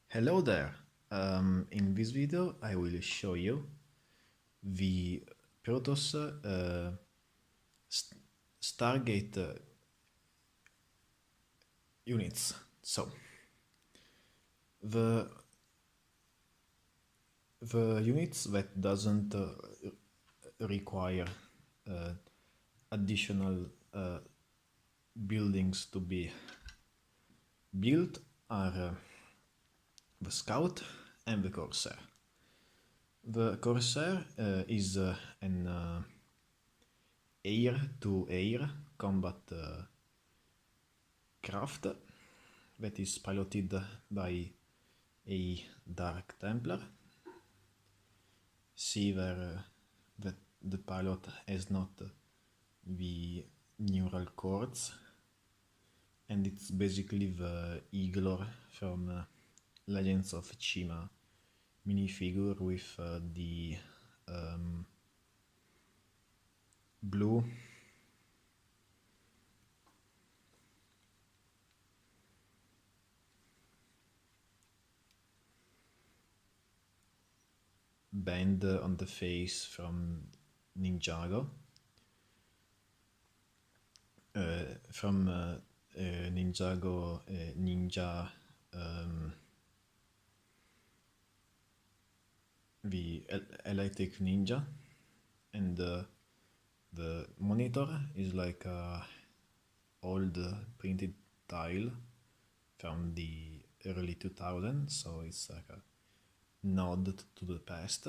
Hello there. In this video, I will show you the Protoss st- Stargate units. So the the units that doesn't require uh, additional buildings to be built are the Scout and the Corsair. The Corsair is an air-to-air combat craft that is piloted by a Dark Templar. See there that the pilot has not the neural cords, and it's basically the Iglor from Legends of Chima minifigure with the blue band on the face from Ninjago. From Ninjago Ninja, the electric ninja, and the monitor is like a old printed tile from the early 2000s, so it's like a nod to the past.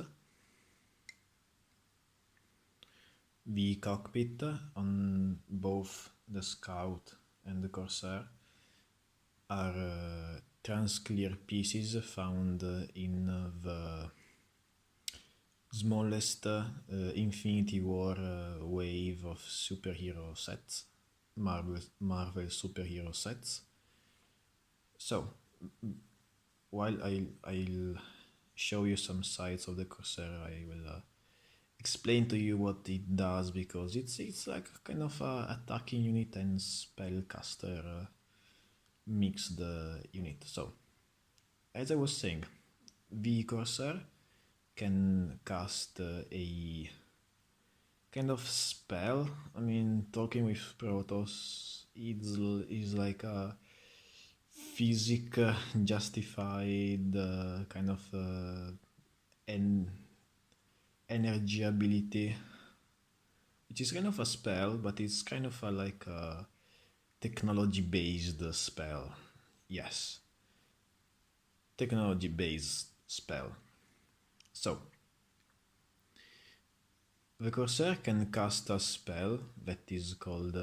The cockpit on both the Scout and the Corsair are transclear pieces found in the smallest Infinity War wave of superhero sets, Marvel superhero sets. So, while I'll show you some sides of the Corsair, I will explain to you what it does, because it's like a kind of attacking unit and spellcaster mixed unit. So, as I was saying, the Corsair can cast a kind of spell. I mean, talking with Protoss is like a physic justified kind of energy ability, which is kind of a spell, but it's kind of like a technology based spell. Yes, technology based spell. So, the Corsair can cast a spell that is called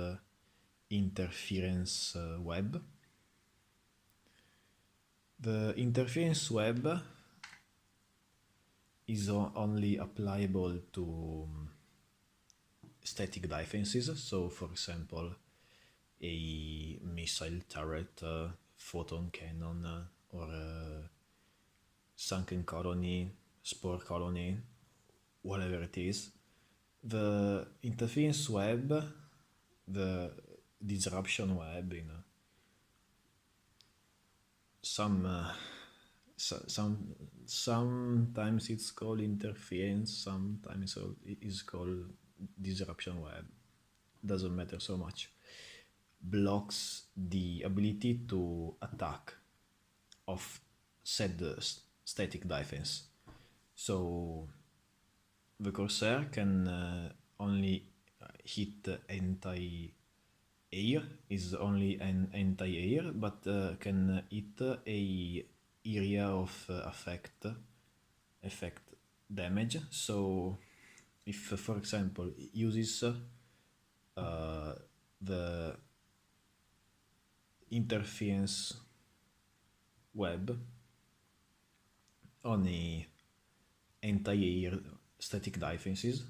Interference Web. The Interference Web is only applicable to static defenses. So, for example, a missile turret, photon cannon, or sunken colony, spore colony, whatever it is. The interference web, the disruption web, sometimes it's called interference, sometimes it is called disruption web. Doesn't matter so much. Blocks the ability to attack of said static defense. So the Corsair can only hit anti-air, is only an anti-air, but can hit a area of effect damage. So if, for example, it uses the interference web on a anti-air static defense,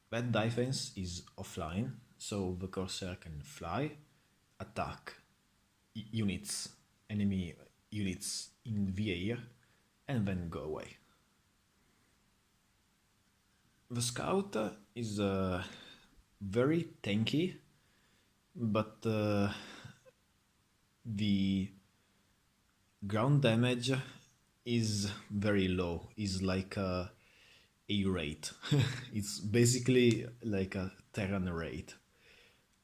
that defense is offline, so the Corsair can fly, attack units, enemy units in the air, and then go away. The Scout is very tanky, but the ground damage is very low. Is like a rate. It's basically like a Terran rate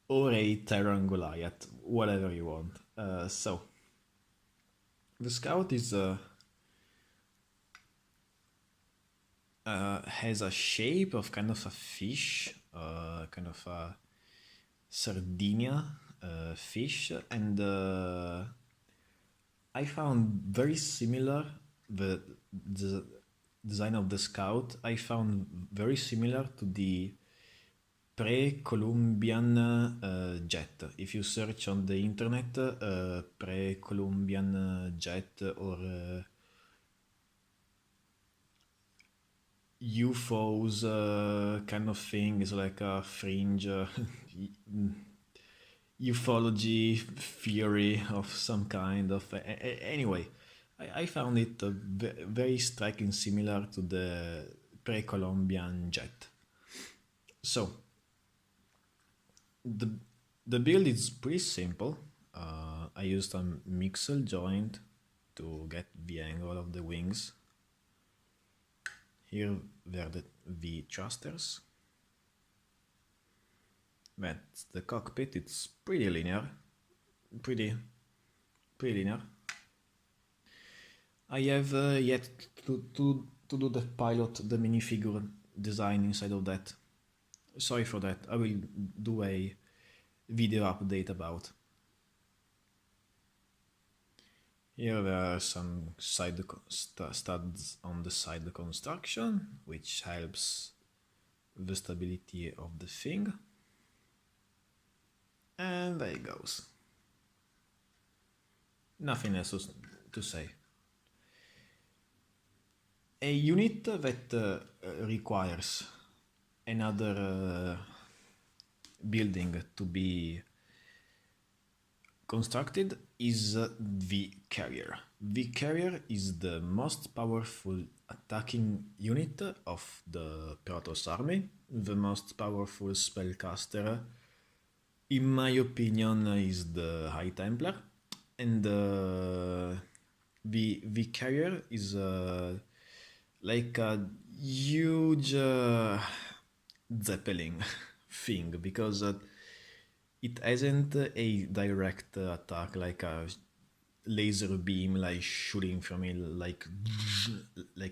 or a Terran Goliath, whatever you want. So the scout is has a shape of kind of a fish, kind of a sardinia fish, and I found very similar the design of the scout. I found very similar to the pre-Columbian jet. If you search on the internet, pre-Columbian jet or UFOs kind of thing is like a fringe ufology theory of some kind of anyway. I found it very striking, similar to the pre-Columbian jet. So the build is pretty simple. I used a mixel joint to get the angle of the wings. Here were the V thrusters. That's the cockpit. It's pretty linear, pretty linear. I have yet to do the pilot, the minifigure design inside of that. Sorry for that. I will do a video update about. Here there are some side studs on the side construction, which helps the stability of the thing. And there it goes. Nothing else to say. A unit that requires another building to be constructed is the carrier. The carrier is the most powerful attacking unit of the Protoss army, the most powerful spellcaster. In my opinion, is the High Templar, and the carrier is like a huge Zeppelin thing, because it hasn't a direct attack like a laser beam, like shooting from it, like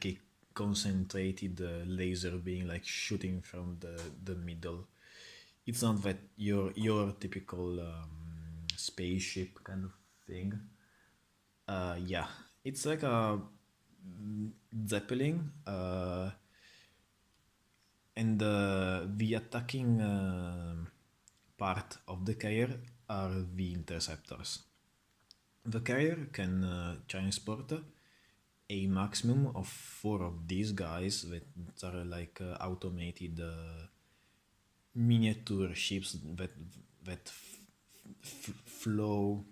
a concentrated laser beam, like shooting from the middle. It's not that your typical spaceship kind of thing. Yeah, it's like a Zeppelin, and the attacking part of the carrier are the interceptors. The carrier can transport a maximum of 4 of these guys that are like automated miniature ships that flow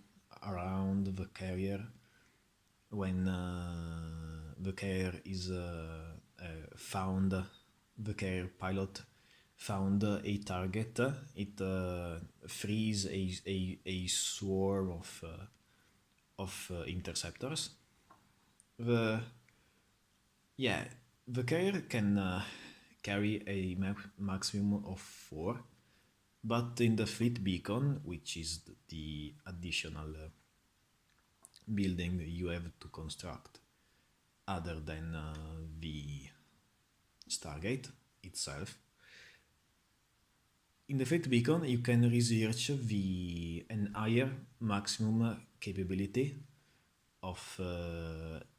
around the carrier when the carrier is found. The carrier pilot found a target. It frees a swarm of interceptors. The carrier can carry a maximum of 4, but in the fleet beacon, which is the additional building you have to construct other than the Stargate itself, in the fleet beacon you can research an higher maximum capability of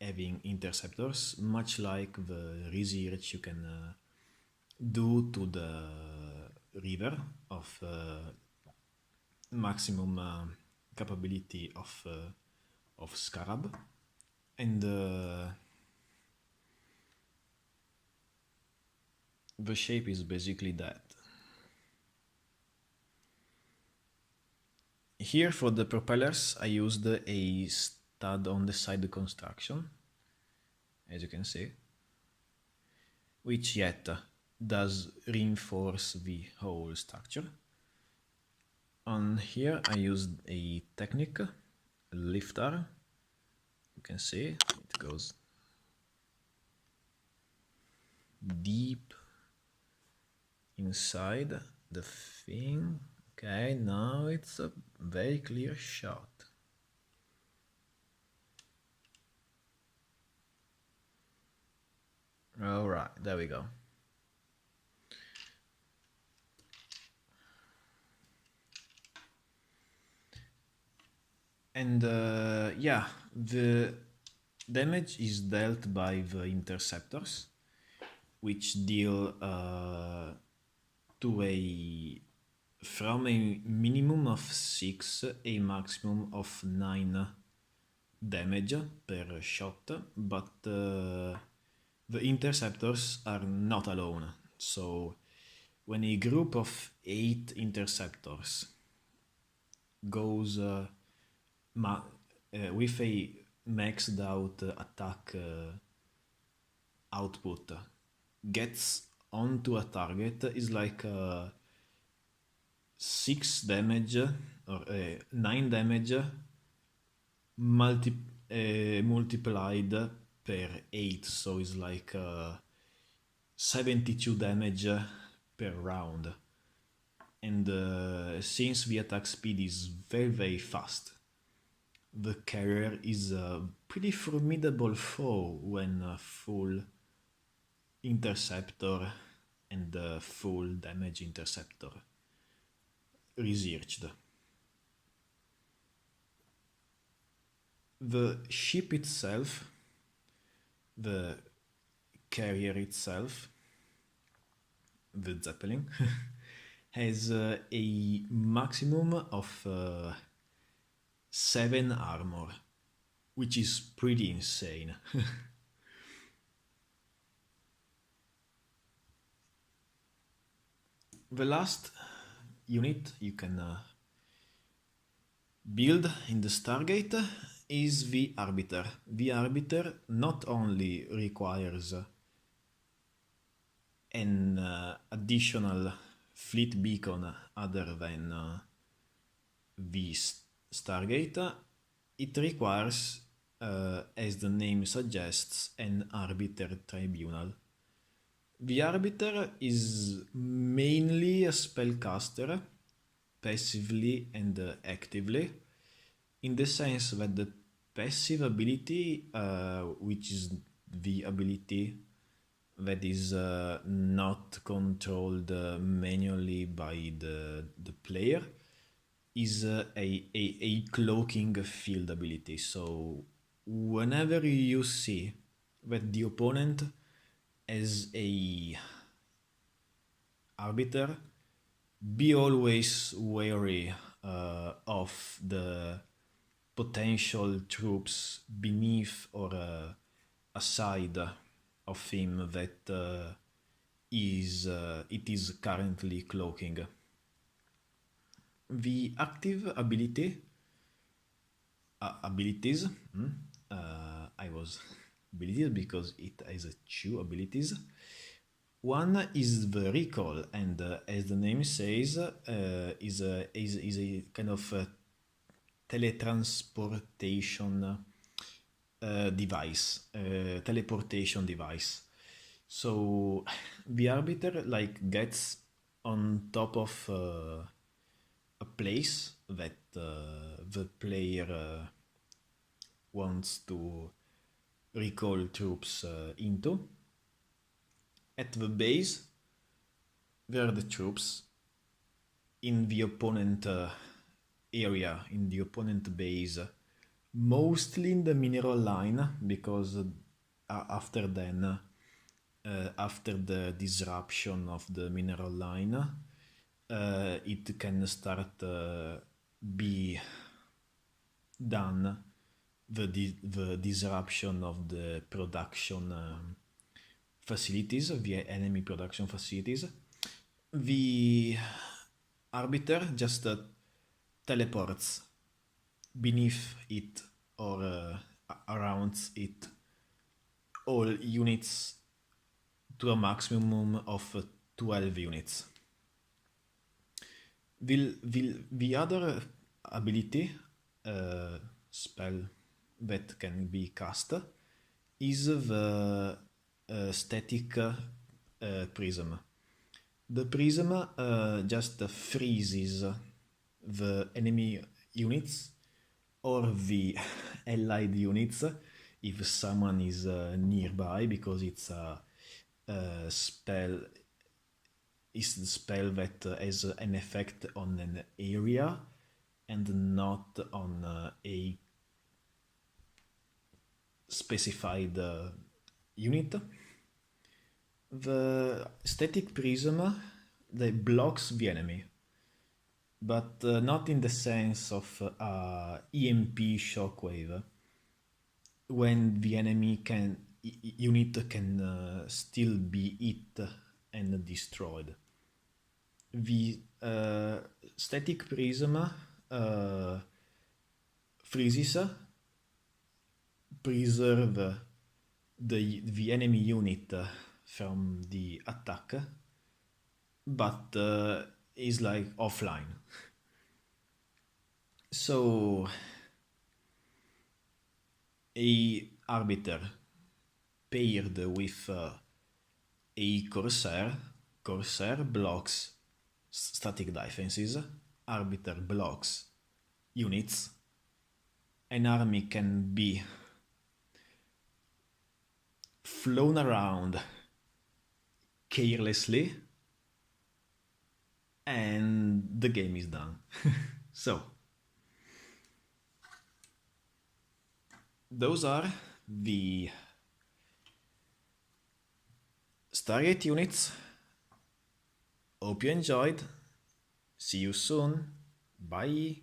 having interceptors, much like the research you can do to the river of maximum capability of Scarab, and the shape is basically that. Here for the propellers I used a stud on the side construction, as you can see, which yet does reinforce the whole structure. On here I used a technique, lifter, can see it goes deep inside the thing. Okay, now it's a very clear shot. All right, there we go. And yeah, the damage is dealt by the interceptors, which deal from a minimum of 6 a maximum of 9 damage per shot, but the interceptors are not alone. So when a group of 8 interceptors goes with a maxed out attack output, gets onto a target, is like 6 damage or 9 damage multiplied per 8, so it's like 72 damage per round. And since the attack speed is very fast, the carrier is a pretty formidable foe when full interceptor and full damage interceptor researched. The ship itself, the carrier itself, the Zeppelin, has a maximum of 7 armor, which is pretty insane. The last unit you can build in the Stargate is the Arbiter. The Arbiter not only requires an additional fleet beacon other than the Stargate, it requires, as the name suggests, an Arbiter Tribunal. The Arbiter is mainly a spellcaster, passively and actively, in the sense that the passive ability, which is the ability that is not controlled manually by the player, is a cloaking field ability. So whenever you see that the opponent has a Arbiter, be always wary of the potential troops beneath or aside of him that it is currently cloaking. The active abilities, abilities because it has 2 abilities. One is the recall, and as the name says, is a kind of teletransportation device, teleportation device. So the Arbiter gets on top of a place that the player wants to recall troops into. At the base, there are the troops. In the opponent area, in the opponent base, mostly in the mineral line, because after the disruption of the mineral line, it can start be done, the disruption of the production facilities, the enemy production facilities. The Arbiter just teleports beneath it or around it all units to a maximum of 12 units. The other ability, spell, that can be cast is the static prism. The prism just freezes the enemy units or the allied units if someone is nearby, because it's a spell. Is the spell that has an effect on an area and not on a specified unit. The static prism that blocks the enemy, but not in the sense of EMP shockwave, when the enemy unit can still be hit and destroyed. The static prism freezes, preserve the enemy unit from the attack, but is like offline. So a Arbiter paired with a Corsair blocks static defenses, Arbiter blocks units, an army can be flown around carelessly and the game is done. So those are the Stargate units. Hope you enjoyed. See you soon. Bye.